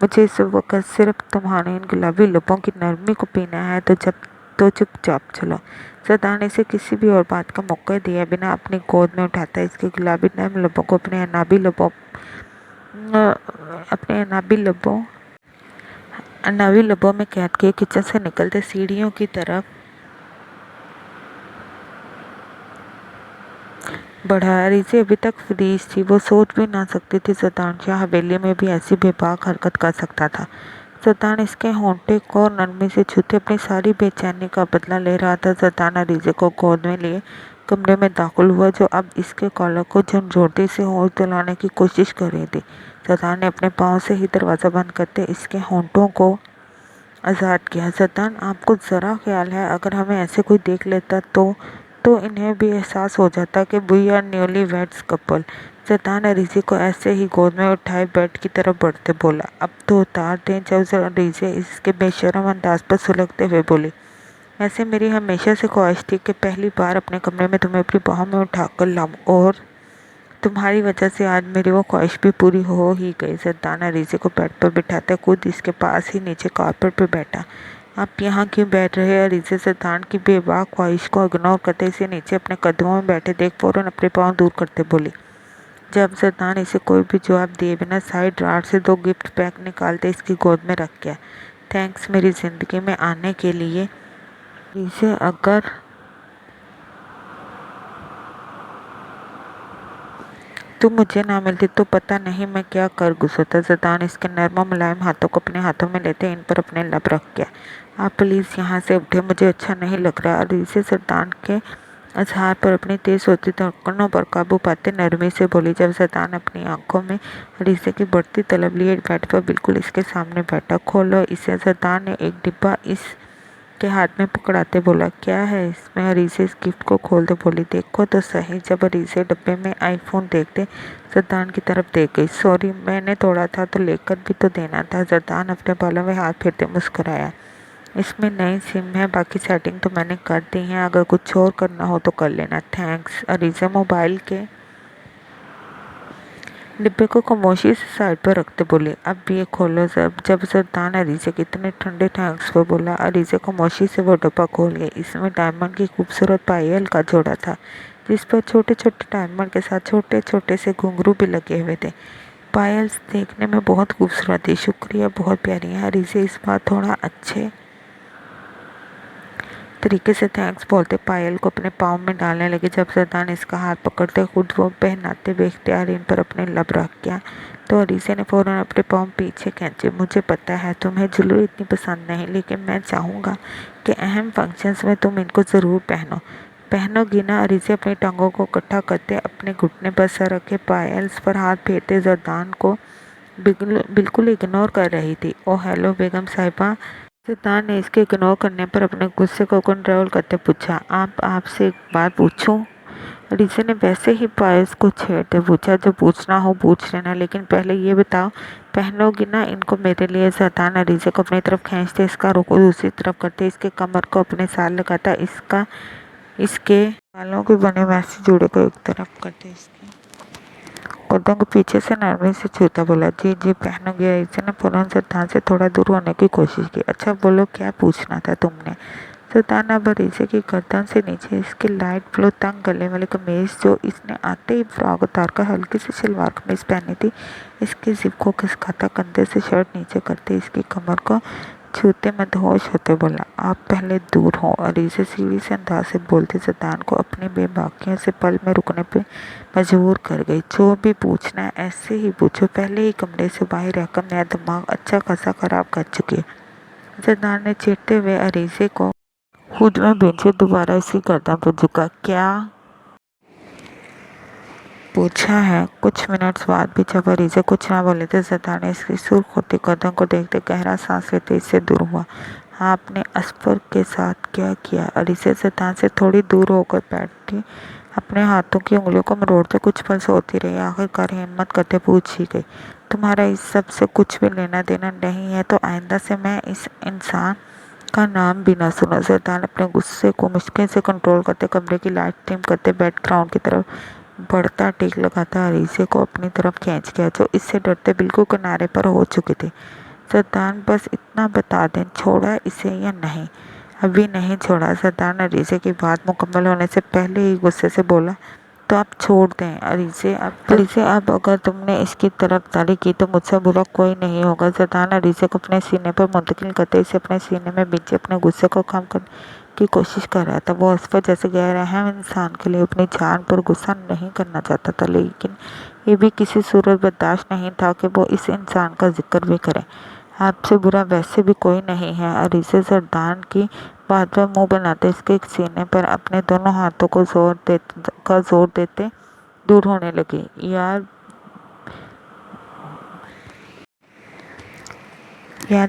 मुझे इस वक्त सिर्फ तुम्हारे इन गुलाबी लबों की नरमी को पीना है, तो चुपचाप चलो। जरदान इसे किसी भी और बात का मौका दिए बिना अपनी गोद में उठाता इसके गुलाबी नर्म लबों को अपने अनाबी लबों में कैद किए किचन से निकलते सीढ़ियों की तरफ बढ़ा। अरीज़ा अभी तक फ्रीज थी, वो सोच भी ना सकती थी जरदान क्या हवेली में भी ऐसी बेबाक हरकत कर सकता था। जरदान इसके होंठे को नरमी से छूते अपनी सारी बेचैनी का बदला ले रहा था। जरदान अरीज़ा को गोद में लिए कमरे में दाखिल हुआ, जो अब इसके कॉलर को झंझोड़ती से होश दिलाने की कोशिश कर रही थी। जरदान ने अपने पाँव से ही दरवाज़ा बंद करते इसके होंठों को आज़ाद किया। जरदान, आपको ज़रा ख्याल है, अगर हमें ऐसे कोई देख लेता तो इन्हें भी एहसास हो जाता कि we are newlyweds couple. Zardan Areeza को ऐसे ही गोद में उठाए बेड की तरफ बढ़ते बोला, अब तो उतार दें। जब अरीज़ा इसके बेशर्म अंदाज पर सुलगते हुए बोली, ऐसे मेरी हमेशा से ख्वाहिश थी कि पहली बार अपने कमरे में तुम्हें अपनी बाहों में उठाकर लाऊं, और तुम्हारी वजह से आज मेरी वो ख्वाहिश भी पूरी हो ही गई। जरदान अरीज़ा को बेड पर बिठाते खुद इसके पास ही नीचे कारपेट पर बैठा। आप यहाँ क्यों बैठ रहे हैं? अरीज़ा जरदान की बेबाक ख्वाहिश को इग्नोर करते इसे नीचे अपने कदमों में बैठे देख फौरन अपने पाँव दूर करते बोली। जब जरदान इसे कोई भी जवाब दिए बिना साइड ड्रॉर से 2 गिफ्ट पैक निकालते इसकी गोद में रख गया। थैंक्स मेरी ज़िंदगी में आने के लिए। अरीज़ा, अगर तुम मुझे ना मिलती तो पता नहीं मैं क्या कर गुजरता। जरदान इसके नर्म मुलायम हाथों को अपने हाथों में लेते इन पर अपने लब रख गया। आप प्लीज़ यहाँ से उठे, मुझे अच्छा नहीं लग रहा। अरीज़ा जरदान के इजहार पर अपनी तेज होती धड़कनों पर काबू पाते नरमी से बोली। जब जरदान अपनी आंखों में अरीज़ा की बढ़ती तलब लिए बेड पर बिल्कुल इसके सामने बैठा। खोलो इसे। जरदान ने एक डिब्बा के हाथ में पकड़ाते बोला, क्या है इसमें? अरीज़ा इस गिफ्ट को खोलते बोली, देखो तो सही। जब अरीज़ा डब्बे में आईफोन देखते जरदान की तरफ देख गई। सॉरी, मैंने तोड़ा था तो लेकर भी तो देना था। जरदान अपने बालों में हाथ फेरते मुस्कुराया, इसमें नई सिम है, बाकी सेटिंग तो मैंने कर दी है, अगर कुछ और करना हो तो कर लेना। थैंक्स। अरीज़ा मोबाइल के डिब्बे को खामोशी से साइड पर रखते बोले, अब ये खोलो। जब जरदान अरीज़ा के इतने ठंडे थैंक्स को बोला, अरीज़ा खामोशी से वो डब्बा खोल गई। इसमें डायमंड की खूबसूरत पायल का जोड़ा था, जिस पर छोटे छोटे डायमंड के साथ छोटे छोटे से घुंघरू भी लगे हुए थे। पायल्स देखने में बहुत खूबसूरत थी। शुक्रिया, बहुत प्यारी है। अरीज़ा इस बार थोड़ा अच्छे तरीके से थैंक्स बोलते पायल को अपने पाँव में डालने लगे। जब जरदान इसका हाथ पकड़ते खुद वो पहनाते हुए इख्तियार इन पर अपने लब रख गया, तो अरीज़ा ने फ़ौरन अपने पाँव पीछे खींचे। मुझे पता है तुम्हें ज्वेलरी इतनी पसंद नहीं, लेकिन मैं चाहूँगा कि अहम फंक्शंस में तुम इनको ज़रूर पहनोगी ना? अरीज़ा अपनी टांगों को इकट्ठा करते अपने घुटने पर सर रखे पायल्स पर हाथ फेरते जरदान को बिल्कुल इग्नोर कर रही थी। ओह हेलो बेगम साहिबा। जरदान ने इसके इग्नोर करने पर अपने गुस्से को कंट्रोल करते पूछा, आपसे एक बात पूछूं? अरीज़ा ने वैसे ही पायस को छेड़ते पूछा, जो पूछना हो पूछ लेना, लेकिन पहले ये बताओ पहनोगी ना इनको मेरे लिए? जरदान अरीज़ा को अपनी तरफ खींचते इसका रुख दूसरी तरफ करते इसके कमर को अपने साथ लगाता इसके बालों के बने वैसे जोड़े को एक तरफ करते इसके कदम को पीछे से नरमी से छूता बोला, जी जी पहनूंगी। अरीसे ने फौरन सद्दान से थोड़ा दूर होने की कोशिश की। अच्छा बोलो, क्या पूछना था तुमने? सद्दान अब अरीसे की गर्दन से नीचे इसके लाइट ब्लू तंग गले वाली कमीज, जो इसने आते ही फ्रॉक उतार कर हल्की सी सलवार कमीज पहनी थी, इसकी जिप को खिसकाता कंधे से शर्ट नीचे करते इसकी कमर को छूते मदहोश होते बोला, आप पहले दूर हो। अरीसे सीढ़ी से अंदाज से बोलते सद्दान को अपनी बेबाकियों से पल में रुकने पे मजबूर कर गई। जो भी पूछना है ऐसे ही पूछो, पहले ही कमरे से बाहर रहकर मेरा दिमाग अच्छा खासा खराब कर चुकी है। सद्दान ने चिढ़ते हुए अरीसे को खुद में बेंचे दोबारा इसकी गर्दन पर झुका। क्या पूछा है? कुछ मिनट्स बाद भी जब अरीसे कुछ ना बोले थे, सद्दान ने इसकी सुर्ख होती गर्दन को देखते गहरा सांस लेते इससे दूर हुआ। हाँ, आपने अस्पर के साथ क्या किया? अरीसे सद्दान से थोड़ी दूर होकर बैठी अपने हाथों की उंगलियों को मरोड़ते कुछ पल सोती रही। आखिरकार हिम्मत करते पूछ ही गई, तुम्हारा इस सब से कुछ भी लेना देना नहीं है तो आइंदा से मैं इस इंसान का नाम भी ना सुना। सद्दान अपने गुस्से को मुश्किल से कंट्रोल करते कमरे की लाइट डिम करते बैकग्राउंड की तरफ बढ़ता टेक लगाता अरीसे को अपनी तरफ खींच गया, जो इससे डरते बिल्कुल किनारे पर हो चुके थे। सद्दान, बस इतना बता दें, छोड़ा इसे या नहीं? अभी नहीं छोड़ा। सद्दान अरीसे की बात मुकम्मल होने से पहले ही गुस्से से बोला, तो आप छोड़ दें अरीसे। अब अगर तुमने इसकी तरफदारी की तो मुझसे बुरा कोई नहीं होगा। सद्दान अरीसे को अपने सीने पर मुंतकिल करते इसे अपने सीने में बीचे अपने गुस्से को कम करने की कोशिश कर रहा था। वो अस्पर जैसे गैर अहम इंसान के लिए अपनी जान पर गुस्सा नहीं करना चाहता था, लेकिन ये भी किसी सूरत बर्दाश्त नहीं था कि वो इस इंसान का जिक्र भी करे। आपसे बुरा वैसे भी कोई नहीं है। अरीसे सद्दान की बात पर मुंह बनाते इसके सीने पर अपने दोनों हाथों को जोर देते दूर होने लगी। याद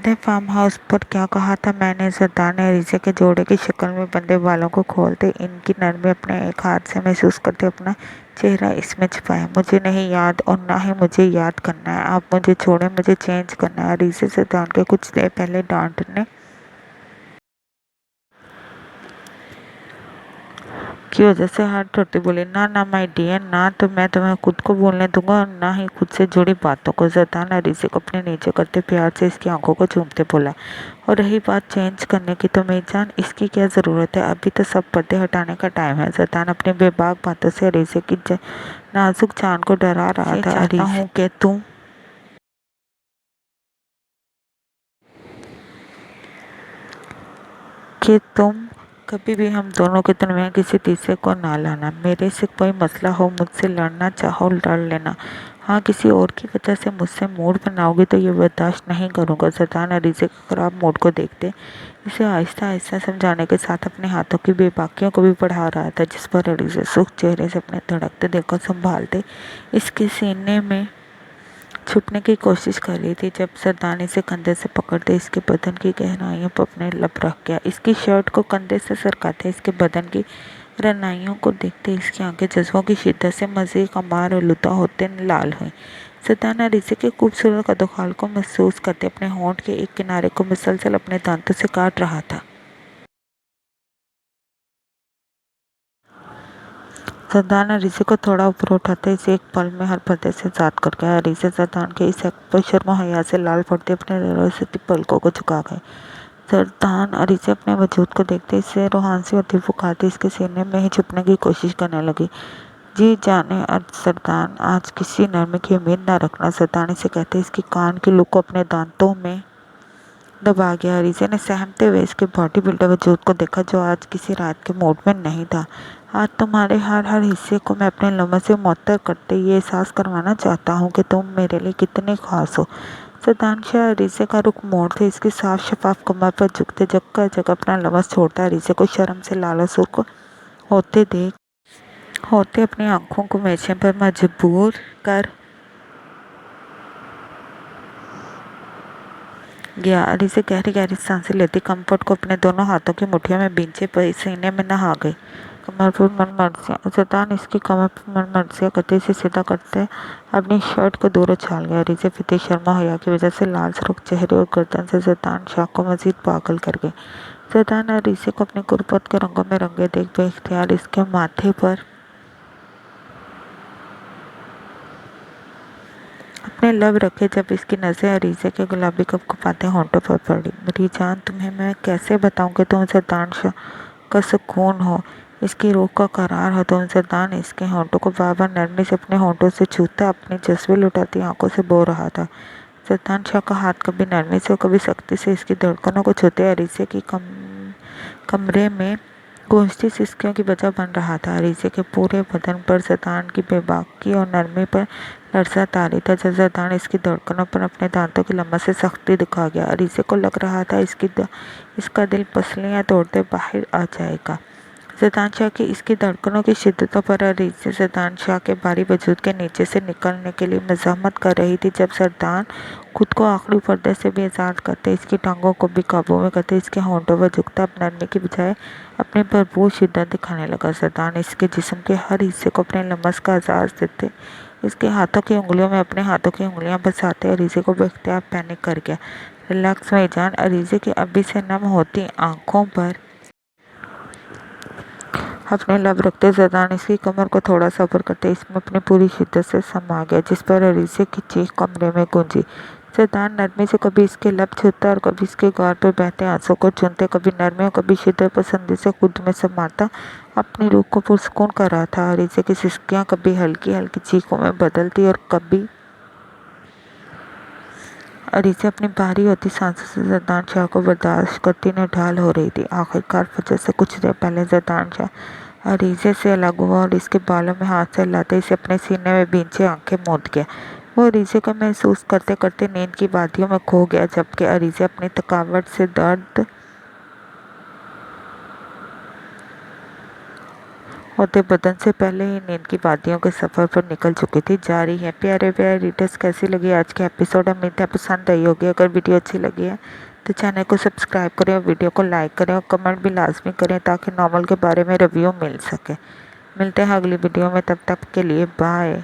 है फार्म हाउस पर क्या कहा था मैंने? सद्दान ने अरीसे के जोड़े की शक्ल में बंधे बालों को खोलते इनकी नरमी अपने एक हाथ से महसूस करते अपना चेहरा इसमें छुपाया। मुझे नहीं याद और ना ही मुझे याद करना है। आप मुझे छोड़ें, मुझे चेंज करना है। अरीसे सद्दान के कुछ देर पहले डांटने की वजह से हाथ धरती बोली, ना ना माय डियर, ना तो मैं तुम्हें खुद को बोलने दूंगा और ना ही खुद से जुड़ी बातों को। सद्दान अरीसे को अपने नीचे करते प्यार से इसकी आंखों को चूमते बोला, और रही बात चेंज करने की तो मीजान, इसकी क्या ज़रूरत है? अभी तो सब पर्दे हटाने का टाइम है। सद्दान अपनी बेबाक बातों से अरीसे की नाजुक जान को डरा रहा था। चाहता हूँ कि तुम कभी भी हम दोनों के दरमियान किसी तीसरे को ना लाना। मेरे से कोई मसला हो, मुझसे लड़ना चाहो लड़ लेना। हाँ, किसी और की वजह से मुझसे मूड बनाओगे तो ये बर्दाश्त नहीं करूँगा। सद्दान अरीसे के खराब मूड को देखते इसे आहिस्ता आहिस्ता समझाने के साथ अपने हाथों की बेबाकियों को भी बढ़ा रहा था, जिस पर अरीसे सुख चेहरे से अपने धड़कते दिल को संभालते इसके सीने में छुपने की कोशिश कर रही थी, जब सद्दान इसे कंधे से पकड़ते इसके बदन की गहराइयों पर अपने लब रख गया। इसकी शर्ट को कंधे से सरकाते इसके बदन की रनाइयों को देखते इसकी आंखें जज्बों की शिद्दत से मज़े का मार आलूदा होते लाल हुई। सद्दान अरीसे के खूबसूरत कदोखाल को महसूस करते अपने होंठ के एक किनारे को मुसलसल अपने दांतों से काट रहा था। सद्दान अरीसे को थोड़ा ऊपर उठाते इसे एक पल में हर पर्दे से आजाद कर गया। अरीसे सद्दान के इस एक्ट पर शर्म हया से लाल पड़ते अपने ररोसती पलकों को झुका गए। सद्दान अरीसे अपने वजूद को देखते इससे रूहानी और फुकाती इसके सीने में ही छुपने की कोशिश करने लगी। जी जाने सद्दान, आज किसी नरमी की उम्मीद ना रखना। सद्दान इसे कहते इसकी कान की लुक को अपने दांतों में दबा गया। अरीसे ने सहमते हुए इसके बॉडी बिल्डर वजूद को देखा, जो आज किसी रात के मूड में नहीं था। आज तुम्हारे हर हर हिस्से को मैं अपने लम्हों से मुअत्तर करते ये एहसास करवाना चाहता हूँ कि तुम मेरे लिए कितने खास हो। सद्दान शाह अरीसे का रुख मोड़ते इसकी साफ शफाफ कमर पर झुकते जगह अपना लफ्ज़ छोड़ता अरीसे को शर्म से लाल सुर्ख होते अपनी आंखों को मेछे पर मजबूर कर गया। अरीसे गहरी गहरी सांसें लेती कम्फर्ट को अपने दोनों हाथों की मुठ्ठियों में बींचे पर सीने में नहा गई। कमर पर मन मर्जियाँ सद्दान इसकी कमर पर मन मर्जियाँ करते इसे सीधा करते अपनी शर्ट को दूर उछाल गया। अरीसे फिती शर्मा हया की वजह से लाल सुर्ख चेहरे और गर्दन से सद्दान शाह को मजीद पागल कर गए। सद्दान अरीसे को अपनी गुर्बत के रंगों में रंगे देख बेख्तियार इसके माथे पर अपने लब रखे जब इसकी नज़रें अरीज़े के गुलाबी कपकपाते होंठों पर पड़ी। मेरी जान, तुम्हें मैं कैसे बताऊं कि तुम ज़रदान शाह का सुकून हो, इसकी रूह का करार हो। तुम ज़रदान इसके होंठों को बार बार नरमी से अपने होंठों से छूता, अपनी जज्बे लुटाती आंखों से बो रहा था। ज़रदान शाह का हाथ कभी नरमी से और कभी सख्ती से इसकी धड़कनों को छूते अरीज़े की कमरे में गूंजती सिसकियों की वजह बन रहा था। अरीज़े के पूरे बदन पर ज़रदान की बेबाकी और नरमी पर लर्जा तारी था। जब ज़रदान इसकी धड़कनों पर अपने दांतों की लम्बत से सख्ती दिखा गया, अरीज़े को लग रहा था इसका दिल पसलियाँ तोड़ते बाहर आ जाएगा। ज़रदान शाह की इसकी धड़कनों की शिद्दतों पर अरीज़े ज़रदान शाह के भारी वजूद के नीचे से निकलने के लिए मज़ाहमत कर रही थी। जब ज़रदान खुद को आखिरी पर्दे से भी आज़ाद करते, इसकी टांगों को भी काबू में करते, इसके होंठों पर झुकता, अब नरमी की बजाय अपनी भरपूर शिद्दत दिखाने लगा। ज़रदान इसके जिस्म के हर हिस्से को अपने लमस का एहसास देते, इसके हाथों की उंगलियों में अपने हाथों की उंगलियां बसाते अरीज़े को बेख्तियार पैनिक कर गया। रिलैक्स मेरी जान। अरीज़े की अभी से नम होती आंखों पर अपने लब रखते ज़रदान इसकी कमर को थोड़ा सा ऊपर करते इसमें अपनी पूरी शिद्दत से समा गया, जिस पर अरीज़े की चीख कमरे में गूंजी। ज़रदान नरमी से कभी इसके लब छूता और कभी इसके गाल पर बहते आंसू को चूमते, कभी नरमी और कभी शिद्दत पसंदी से खुद में समाता अपनी रूह को पुरसकून कर रहा था। अरीज़े की सिसकियाँ कभी हल्की हल्की चीखों में बदलती और कभी अरीज़े अपनी भारी होती सांसों से ज़रदान शाह को बर्दाश्त करती निढाल हो रही थी। आखिरकार फजर से कुछ देर पहले ज़रदान शाह अरीज़े से अलग हुआ और इसके बालों में हाथ से लाते इसे अपने सीने में भींचे आंखें मूंद गया। वो अरीज़े को महसूस करते करते नींद की वादियों में खो गया, जबकि अरीज़े अपनी थकावट से दर्द होते बदन से पहले ही नींद की वादियों के सफ़र पर निकल चुकी थी। जारी है प्यारे प्यारे रीडर्स, कैसी लगी आज की एपिसोड? उम्मीद है पसंद आई होगी। अगर वीडियो अच्छी लगी है तो चैनल को सब्सक्राइब करें और वीडियो को लाइक करें और कमेंट भी लाजमी करें ताकि नॉवल के बारे में रिव्यू मिल सके। मिलते हैं अगली वीडियो में, तब तक के लिए बाय।